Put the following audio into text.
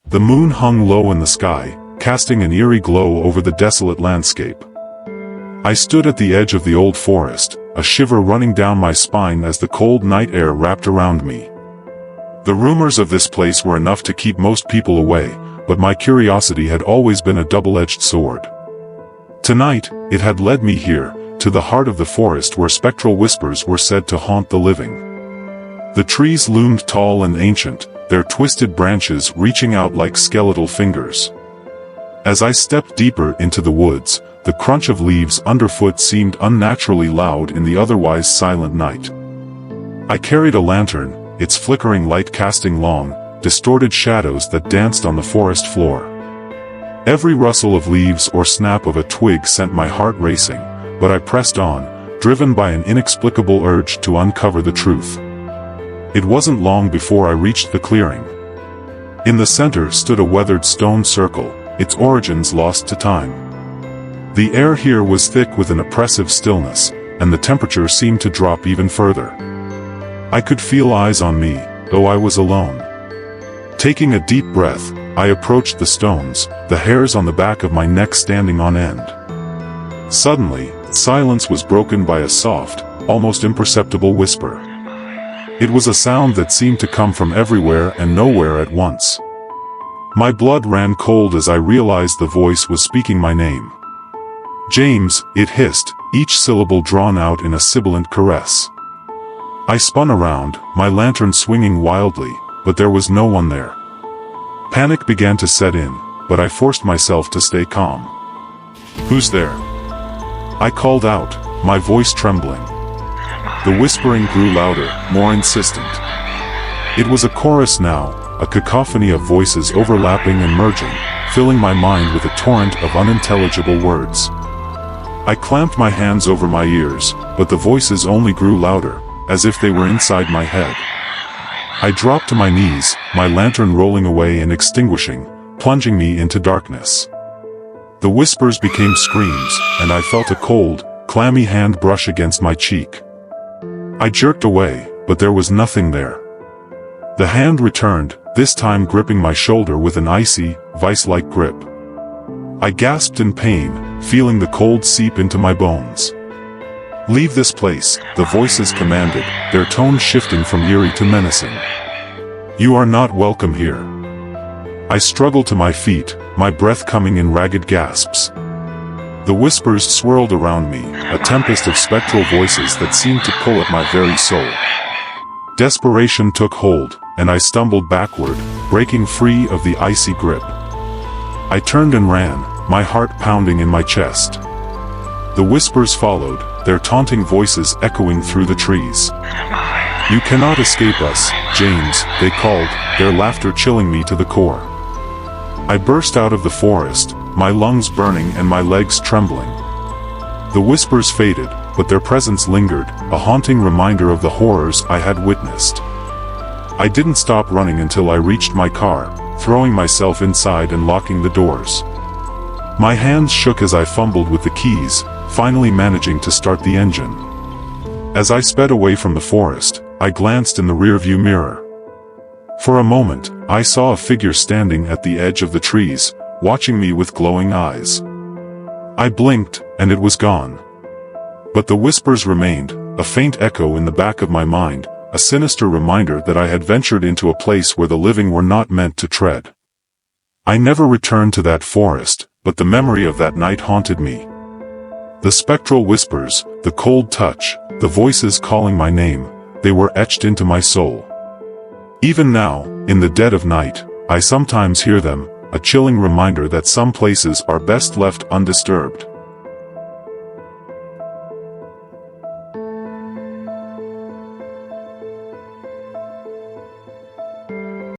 The moon hung low in the sky, casting an eerie glow over the desolate landscape. I stood at the edge of the old forest, a shiver running down my spine as the cold night air wrapped around me. The rumors of this place were enough to keep most people away, but my curiosity had always been a double-edged sword. Tonight, it had led me here, to the heart of the forest where spectral whispers were said to haunt the living. The trees loomed tall and ancient, their twisted branches reaching out like skeletal fingers. As I stepped deeper into the woods, the crunch of leaves underfoot seemed unnaturally loud in the otherwise silent night. I carried a lantern, its flickering light casting long, distorted shadows that danced on the forest floor. Every rustle of leaves or snap of a twig sent my heart racing, but I pressed on, driven by an inexplicable urge to uncover the truth. It wasn't long before I reached the clearing. In the center stood a weathered stone circle, its origins lost to time. The air here was thick with an oppressive stillness, and the temperature seemed to drop even further. I could feel eyes on me, though I was alone. Taking a deep breath, I approached the stones, the hairs on the back of my neck standing on end. Suddenly, silence was broken by a soft, almost imperceptible whisper. It was a sound that seemed to come from everywhere and nowhere at once. My blood ran cold as I realized the voice was speaking my name. "James," it hissed, each syllable drawn out in a sibilant caress. I spun around, my lantern swinging wildly, but there was no one there. Panic began to set in, but I forced myself to stay calm. "Who's there?" I called out, my voice trembling. The whispering grew louder, more insistent. It was a chorus now, a cacophony of voices overlapping and merging, filling my mind with a torrent of unintelligible words. I clamped my hands over my ears, but the voices only grew louder, as if they were inside my head. I dropped to my knees, my lantern rolling away and extinguishing, plunging me into darkness. The whispers became screams, and I felt a cold, clammy hand brush against my cheek. I jerked away, but there was nothing there. The hand returned, this time gripping my shoulder with an icy, vice-like grip. I gasped in pain, feeling the cold seep into my bones. "Leave this place," the voices commanded, their tone shifting from eerie to menacing. "You are not welcome here." I struggled to my feet, my breath coming in ragged gasps. The whispers swirled around me, a tempest of spectral voices that seemed to pull at my very soul. Desperation took hold, and I stumbled backward, breaking free of the icy grip. I turned and ran, my heart pounding in my chest. The whispers followed, their taunting voices echoing through the trees. "You cannot escape us, James," they called, their laughter chilling me to the core. I burst out of the forest, my lungs burning and my legs trembling. The whispers faded, but their presence lingered, a haunting reminder of the horrors I had witnessed. I didn't stop running until I reached my car, throwing myself inside and locking the doors. My hands shook as I fumbled with the keys, finally managing to start the engine. As I sped away from the forest, I glanced in the rearview mirror. For a moment, I saw a figure standing at the edge of the trees, watching me with glowing eyes. I blinked, and it was gone. But the whispers remained, a faint echo in the back of my mind, a sinister reminder that I had ventured into a place where the living were not meant to tread. I never returned to that forest, but the memory of that night haunted me. The spectral whispers, the cold touch, the voices calling my name, they were etched into my soul. Even now, in the dead of night, I sometimes hear them, a chilling reminder that some places are best left undisturbed.